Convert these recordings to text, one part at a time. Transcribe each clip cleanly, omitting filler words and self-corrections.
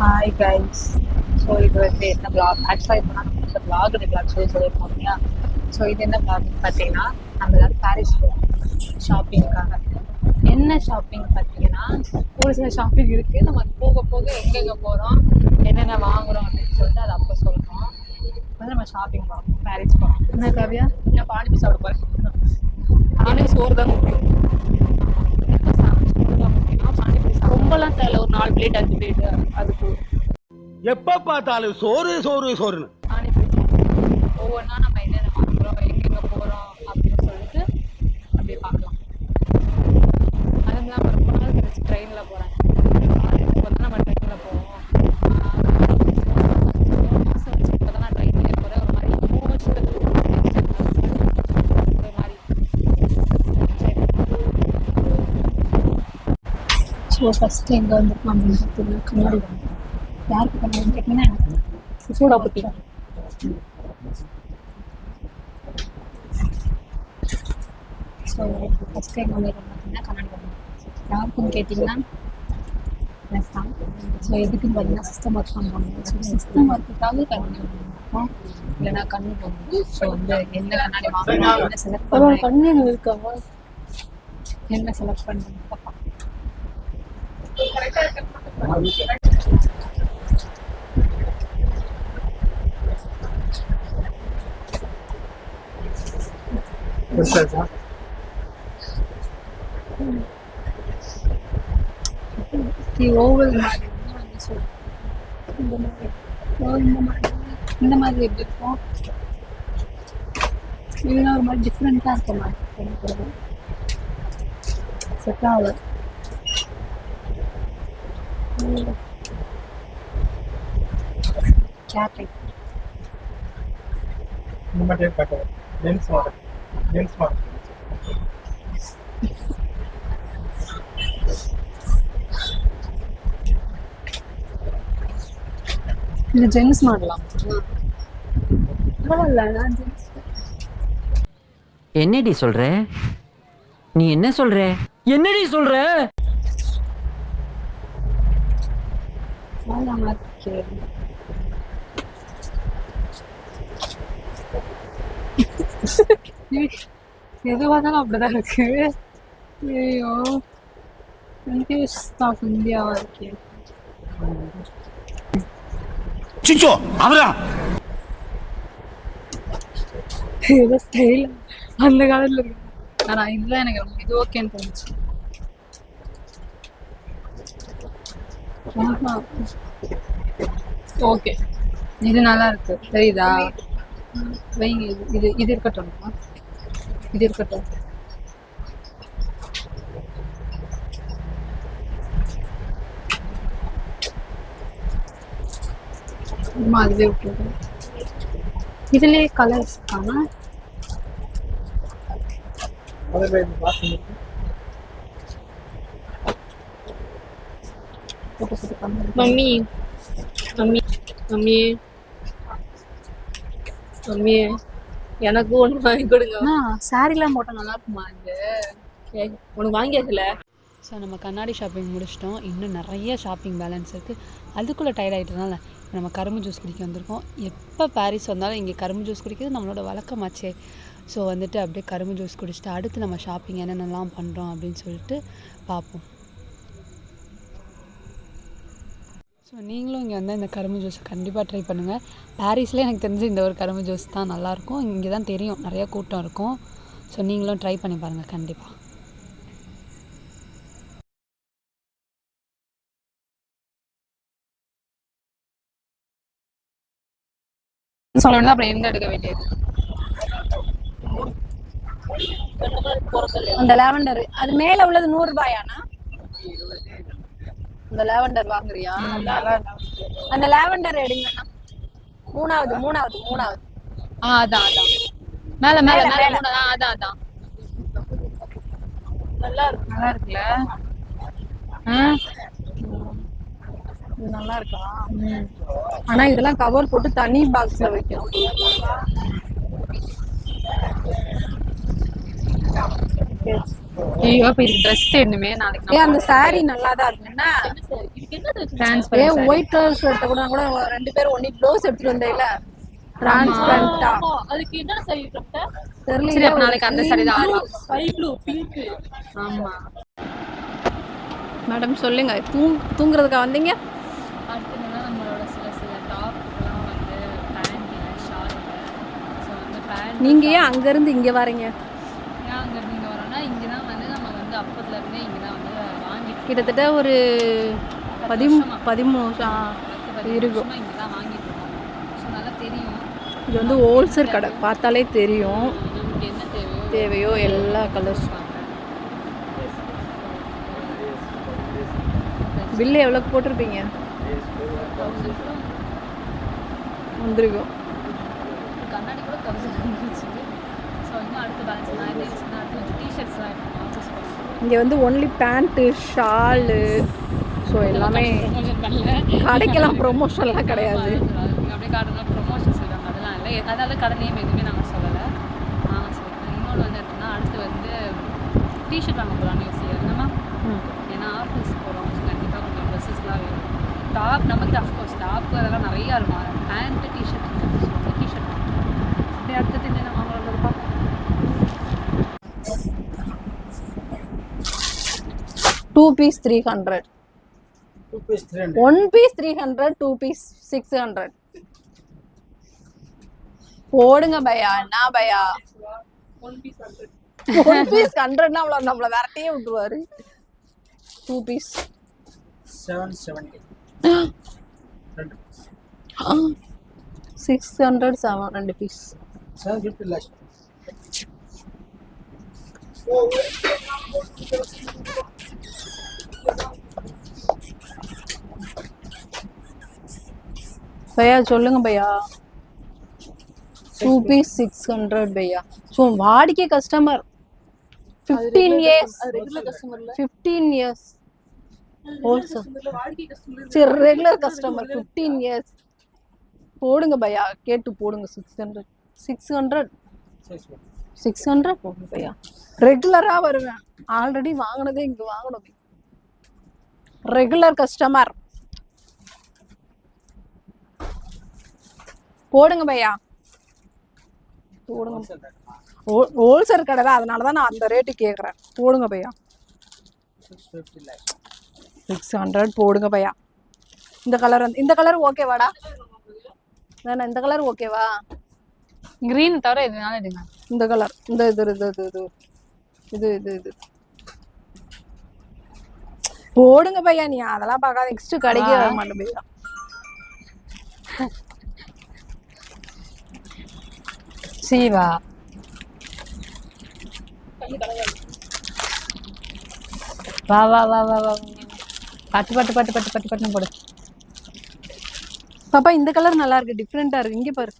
Hi guys. So இது வந்து என்ன vlog ஆக்சுவலாக இப்போ நான் இந்த vlog எடுக்கலாம்னு சொல்லியிருக்கோம் இல்லையா. ஸோ இது என்ன vlogன்னு பார்த்தீங்கன்னா நம்ம எல்லாரும் பாரிஸ் போகிறோம் ஷாப்பிங்காக. என்ன ஷாப்பிங் பார்த்தீங்கன்னா ஒரு சில ஷாப்பிங் இருக்குது. நம்ம அது போக போக எங்கெங்கே போகிறோம் என்னென்ன வாங்குகிறோம் அப்படின்னு சொல்லிட்டு அதை அப்போ சொல்லணும். வந்து நம்ம ஷாப்பிங் போகிறோம், பாரிஸ் போகிறோம். என்ன காவியா? நான் பானிபூரி சாப்பிட போகிறேன். எனக்கு சோறு தான் முக்கியம். ரொம்பலாம் தேவை, ஒரு 4 பிளேட் 5 பிளேட் அது போதும். எப்ப பார்த்தாலும் சோறு சோறு சோறுன்னு ஒவ்வொன்றா நம்ம என்னென்ன வாங்குறோம் எங்கெங்க போகிறோம் அப்படின்னு சொல்லிட்டு அப்படியே பார்க்கலாம். அதுவும் இல்லாமல் ரொம்ப நாள் கழிச்சு ட்ரெயினில் போகிறேன். இப்போ தான் நம்ம ட்ரெயினில் போவோம். 3 மாதம் வச்சு இப்போ தான் நான் ட்ரெயின்லேயே போகிறேன். ஒரு மாதிரி இமோஷனல் ஒரு மாதிரி. ஸோ ஃபஸ்ட்டு எங்கே வந்துருக்கோம் அப்படின்னு பார்த்தீங்கன்னா கண்ணாடி வாங்க. யாருக்கு கண்ணாடி கேட்டிங்கன்னா எனக்கு சூடா பற்றி. ஸோ ஃபஸ்ட்டு எங்கே வந்துருக்கோம் பார்த்தீங்கன்னா கண்ணாடி வாங்க. யாருக்குன்னு கேட்டிங்கன்னா எனக்கு தான். ஸோ எதுக்குன்னு பார்த்தீங்கன்னா சிஸ்டம் ஒர்க் பண்ணுவாங்க. ஸோ சிஸ்டம் ஒர்க்குக்காக கண்ணாடி வாங்கிருக்கோம், இல்லைன்னா கண்ணு போகணும். ஸோ வந்து என்ன கண்ணாடி வாங்கணும், என்ன செலக்ட் பண்ணணும், கண்ணு இருக்காங்க, என்ன செலக்ட் பண்ணணும் பார்ப்போம். ஓவல் மாதிரி இந்த மாதிரி எப்படி இருக்கும், இல்லைன்னா ஒரு மாதிரி டிஃப்ரெண்ட்டாக இருக்க மாதிரி எனக்கு செட் ஆகல. கேட்ரிங் இந்த ஜென்ஸ் மாடலாம். என்னடி சொல்ற? நீ என்ன சொல்ற? என்னடி சொல்ற? எதுவாதாலும் அப்படிதான் இருக்கு. ஐயோ, கன்ஃபியூஸ் ஆஃப் இந்தியாவா இருக்கு. சிச்சோ அவரா ஏதோ ஸ்டைல் அந்த காலத்துல இருக்கு. ஆனா இதுதான் எனக்கு ரொம்ப இது ஓகேன்னு தோணுச்சு. ஓகே, இது நல்லா இருக்கு. தெரியுதா? வைங்க, இது இது இருக்கட்டும், இது இருக்கட்டும். அதுவே ஓகே. இதுலயே கலர்ஸ் இருக்காங்க. மம்மி மம்மி மம்மி மம்மி எனக்கு ஒன்று வாங்கி கொடுங்க. சாரிலாம் போட்டால் நல்லா இருக்குமா? இது உனக்கு வாங்கியாச்சுல. ஸோ நம்ம கண்ணாடி ஷாப்பிங் முடிச்சிட்டோம். இன்னும் நிறைய ஷாப்பிங் பேலன்ஸ் இருக்குது. அதுக்குள்ளே டயர்ட் ஆகிட்டனால நம்ம கரும்பு ஜூஸ் குடிக்க வந்திருக்கோம். எப்போ பாரிஸ் வந்தாலும் இங்கே கரும்பு ஜூஸ் குடிக்கிறது நம்மளோட வழக்கமாச்சே. ஸோ வந்துட்டு அப்படியே கரும்பு ஜூஸ் குடிச்சிட்டு அடுத்து நம்ம ஷாப்பிங் என்னென்னலாம் பண்ணுறோம் அப்படின்னு சொல்லிட்டு பார்ப்போம். ஸோ நீங்களும் இங்கே வந்தால் இந்த கரும்பு ஜூஸை கண்டிப்பாக ட்ரை பண்ணுங்கள். பாரிஸ்லேயே எனக்கு தெரிஞ்சு இந்த ஒரு கரும்பு ஜூஸ் தான் நல்லாயிருக்கும். இங்கே தான் தெரியும் நிறையா கூட்டம் இருக்கும். ஸோ நீங்களும் ட்ரை பண்ணி பாருங்கள் கண்டிப்பாக. சொல்லணும் அப்புறம் எந்த எடுக்க வேண்டியது. அந்த லாவெண்டர் அது மேல உள்ளது 100 ரூபாயானா? இந்த லாவெண்டர் வாங்குறியா? அந்த லாவெண்டர் எடுங்கண்ணா. மூணாவது அதான் மேல மேல மேல அதான் நல்லா இருக்குல்ல. நல்லா இருக்கா? ஆனா இதெல்லாம் கவர் போட்டு தனி பாக்ஸ்ல வைக்கணும். ஐயோ அப்ப இதுக்கு ட்ரெஸ் தேடணுமே நாளைக்கு. ஏன் அந்த saree நல்லா தான் இருக்குன்னா டிரான்ஸ்பரன்ஸ் ஒயிட் கலர் ஷர்ட் கூட கூட 2 பேரும் ஒண்ணி ப்ளவுஸ் எடுத்துட்டு வந்தேல டிரான்ஸ்பரண்டா அதுக்கு என்ன சரி கரெக்ட்டா தெரியல. சரி அப்ப நாளைக்கு அந்த சாரி தான் ஆடலாம். Sky blue pink. ஆமா. மேடம் சொல்லுங்க, தூங்குறதுக்கா வந்தீங்க? அடுத்ததுனா நம்மளோட சில டாப்லாம் வந்து பேண்ட் இல்லை ஷார்ட் இல்லை. ஸோ அந்த பேண்ட் நீங்க ஏன் அங்க இருந்து இங்க வரீங்க? ஏன் அங்கேருந்து இங்கே வரோம்னா இங்கே தான் வந்து நம்ம வந்து அப்போதுலேருந்தே இங்கே தான் வந்து வாங்கிட்டு கிட்டத்தட்ட ஒரு 13 வருஷம் இருக்கும். இங்கே தான் வாங்கிட்டு இருக்கோம். ஸோ நல்லா தெரியும் இது வந்து ஹோல்சேல் கடை, பார்த்தாலே தெரியும். நமக்கு என்ன தேவையோ எல்லா கலர்ஸும். பில்லு எவ்வளோக்கு போட்டிருப்பீங்க? வந்துருக்கும். கண்ணாடி கூட 1000 இருந்துச்சு. ஸோ இன்னும் அடுத்த பேலன்ஸ் நான் என்ன யூஸ் பண்ணேன், அடுத்து டிஷர்ட்ஸ்லாம் எடுக்கணும் ஆஃபீஸ் போகணும். இங்கே வந்து ஒன்லி பேண்ட்டு ஷாலு ஸோ எல்லாமே ப்ரொமோஷன் பண்ணல, கடைக்கெல்லாம் ப்ரொமோஷன்லாம் கிடையாது. அப்படியே கார்டுலாம் ப்ரொமோஷன் சொல்லுவாங்க, அதெல்லாம் இல்லை. அதனால கடை நேம் எதுவுமே நாங்கள் சொல்லலை. நாங்கள் சொல்லுவோம். இன்னொன்று வந்து எடுத்தோம்னா அடுத்து வந்து டிஷர்ட் வாங்க போகலான்னு யோசிக்கிறோம். என்னம்மா, ஏன்னா ஆஃபீஸ் போகிறோம், கண்டிப்பாக கொஞ்சம் ட்ரெஸ்ஸஸ்லாம் வேணும். டாப் நமக்கு அஃப்கோர்ஸ் டாப் அதெல்லாம் நிறையா இருக்கும். பேண்ட்டு டிஷர்ட் டிஷர்ட் அப்படியே அடுத்தது என்ன வாங்குறது பார்ப்போம். 2 பீஸ் 300, 1 பீஸ் 300, 2 பீஸ் 600. போடுங்க பையா, என்ன பையா 1 பீஸ் 100னா அவ்வளோ நம்மள விரட்டியே விட்டுருவாரு. 2 பீஸ் 770. 600 2 பீஸ். 750 lakhs. பையா சொல்லுங்க பையா. 2 பீஸ் 600 பையா. ஸோ வாடிக்கை கஸ்டமர் 15 years. ரெகுலர் கஸ்டமர் இல்ல, 15 years. ஹோல்சேல் வாடிக்கை கஸ்டமர். சரி, ரெகுலர் கஸ்டமர் 15 years. போடுங்க பையா, கேட்டு போடுங்க. 600 போடுங்க பையா. ரெகுலரா வருவேன், ஆல்ரெடி வாங்கினதே இங்க வாங்கணும். ரெகுலர் கஸ்டமர் போடுங்க பையா, போடுங்க. ஹோல்சேல் கடை தான், அதனால தான் நான் அந்த ரேட்டு கேட்குறேன். போடுங்க பையா. 600 போடுங்க பையா. இந்த கலர் ஓகேவாடா? வேணா இந்த கலர் ஓகேவா? கிரீன் தவிர எதுனாலும் எடுங்க. இந்த கலர், இந்த இது போடுங்க பையா. நீ அதெல்லாம் பார்க்காத, நெக்ஸ்ட் கடைக்கே வர மாட்டேன் பையா. சீவா வா வா வா வா வா பட்டு பட்டு பட்டு பட்டு பட்டு பட்டுன்னு போடு. பாப்பா இந்த கலர் நல்லா இருக்கு, டிஃப்ரெண்டா இருக்கு. இங்க பாரு,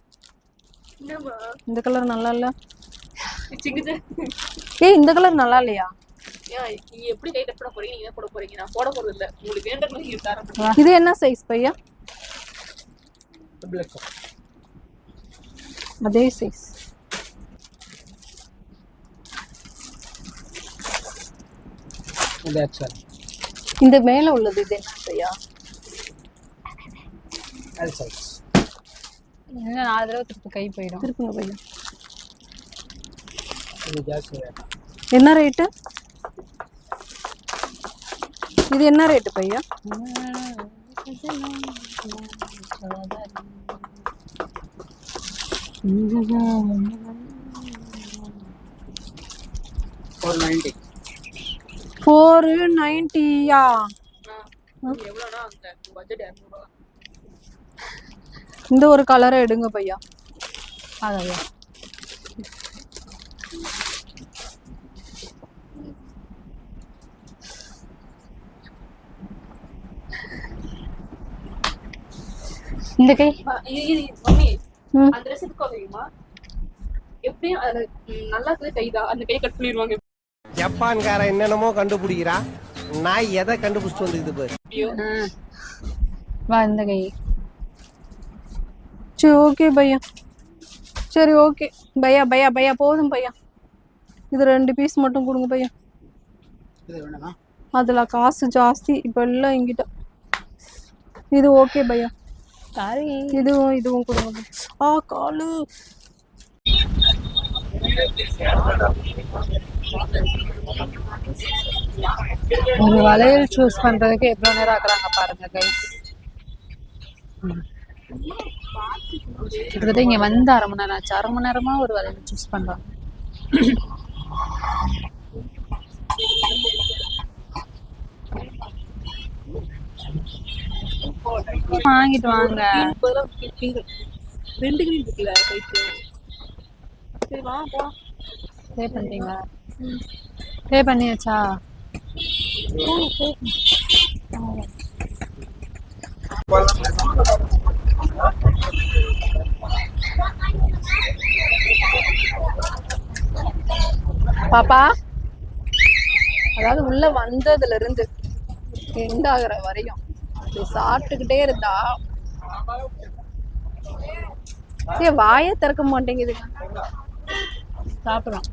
இந்த கலர் நல்லா இல்ல. ஏய் இந்த கலர் நல்லா இல்லையா? நீங்க எப்படி கை கட் பண்ண போறீங்க? நீங்க போட போறீங்க, நான் போட போறது இல்ல. உங்களுக்கு வேண்டறது நீங்க தரணும். இது என்ன சைஸ் பையா? அதே சைஸ். இந்த மேல உள்ளது இது என்ன பையா? இன்னும் 4 தடவை திருப்பி கை போயிடும். திருப்புங்க பையா. என்ன ரேட்டு? இது என்ன ரேட்டு பையா? $490. எவ்வளவுனா அந்த பட்ஜெட் 200 ரூபாய். இந்த ஒரு கலரை எடுங்க பையா. அதையா இந்த கை மம்மி அந்த ட்ரெஸ் எதுக்கு வாங்குறீங்கம்மா? எப்படியும் அது நல்லா இருக்குது கைதான், அந்த கை கட் பண்ணிடுவாங்க. ஜப்பான்கார என்னென்னமோ கண்டுபிடிக்கிறா, நான் எதை கண்டுபிடிச்சிட்டு வந்துக்குது பாரு. வா இந்த கை. சரி ஓகே பையா, சரி ஓகே பையா. பையா போதும் பையா. இது 2 பீஸ் மட்டும் கொடுங்க பையா. இது வேணுமா? அதுல காசு ஜாஸ்தி இப்போ எல்லாம் என்கிட்ட. இது ஓகே பையா. சாரி. இதுவும் கொடுங்க. காலு. ஒரு வளையல் சூஸ் பண்றதுக்கு எவ்வளவு நேரம் ஆக்குறாங்க பாருங்க கைஸ். கிட்டத்தட்ட இங்க வந்து 1/2 மணி நேரம் ஆச்சு. 1/2 மணி நேரமா ஒரு வளையல் சூஸ் பண்றாங்க. வாங்கிட்டு வாங்க. 2 கிரீன் இருக்குல்ல கைக்கு. சரி வா போலாம். பே பண்ணிட்டீங்களா? பே பண்ணியாச்சா? பாப்பா, அதாவது உள்ள வந்ததுல இருந்து எண்ட் ஆகுற வரையும் இப்படி சாப்பிட்டுக்கிட்டே இருந்தா வாயே திறக்க மாட்டேங்குதுங்க. சாப்பிடலாம்.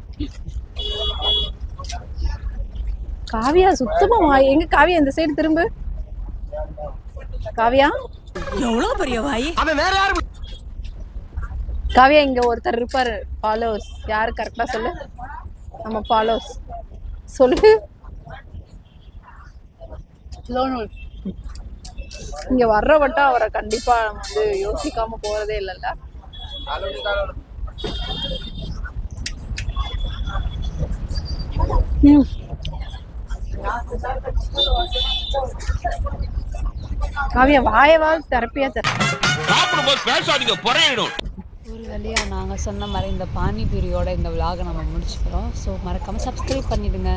காவியா சுத்தமா வாய். எங்க காவியா இந்த சைடு திரும்பு. காவியா எவ்வளவு பெரிய வாய். அவன் வேற யாரு? காவியா இங்க ஒருத்தர் இருப்பாரு ஃபாலோவர்ஸ். யாரு கரெக்டா சொல்லு. நம்ம ஃபாலோவர்ஸ் சொல்லு. இங்க வர்ற வட்டம் அவரை கண்டிப்பா நம்ம வந்து யோசிக்காம போறதே இல்லைல்ல. காவியா வாயவா தெரப்பியா ஒரு வழியாக நாங்கள் சொன்ன மாதிரி இந்த பானிபூரியோட இந்த விலாகை நம்ம முடிச்சுக்கிறோம். ஸோ மறக்காமல் சப்ஸ்கிரைப் பண்ணிடுங்க.